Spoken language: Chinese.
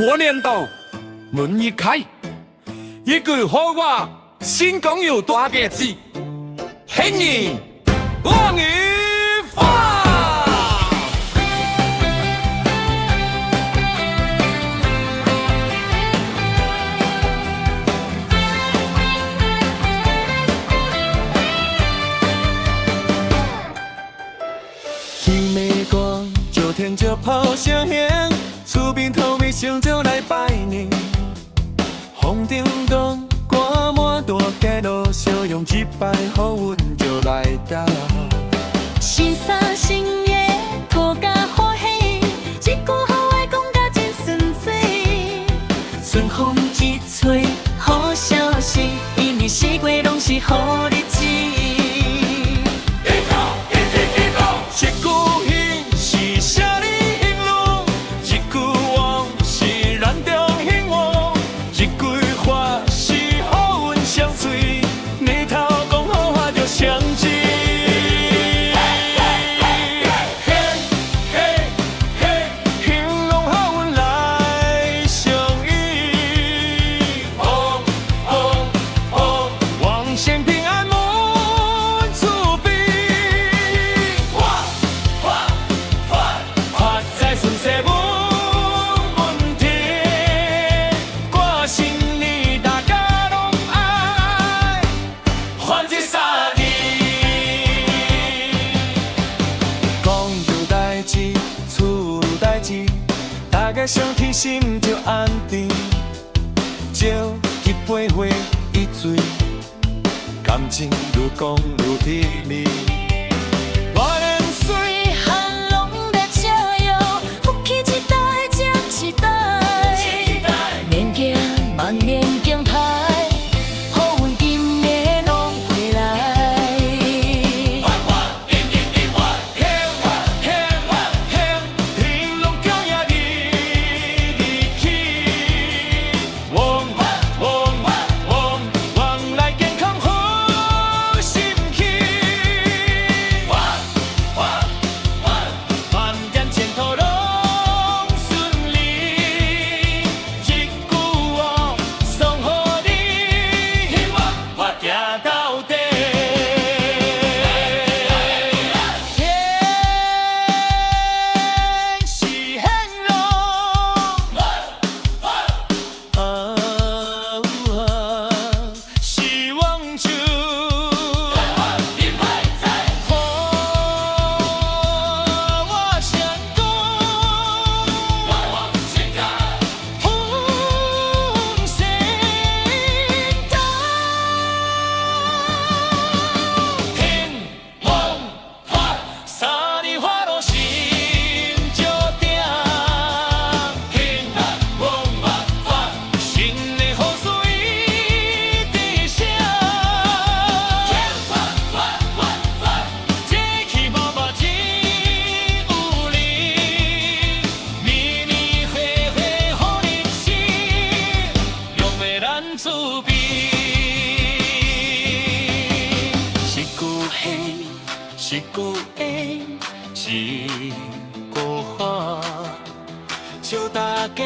过年到，门一开，一句好话，心讲有大日子，新年恭喜发！天未光，就添着炮声响，厝边头尾先就来拜年。风叮咚，挂满大街路，相拥一摆好运就来到。新衫新鞋，涂甲欢喜，一句好话讲甲真顺遂。春风一吹，好消息，一年四季拢是好日子。一句喜是啥哩兴隆，一句旺是咱中兴旺，一句话是好运相随，年头讲好话就相知。兴隆好运来相依，旺盛平安满厝边。发财顺势满门庭，过新年大家拢爱欢这三年。讲有代志，厝有代志，大家相贴心就安定，招一杯花一醉，感情愈讲愈甜蜜。我年岁。岁寒拢在笑哟，福气一代接一代，年景万年景歹，好运今年拢回来。兴隆叫呀日起，旺来健康好心气，万点前途拢顺利，一句话送予你，我行到底。天是兴隆，是旺州。我成功，丰盛到，兴旺发，三年花落心就定，兴旺发，新的好事一直升，节气无目真有力，年年岁岁好日子，用在咱厝边。一句喜，一句哀，一句欢，祝大家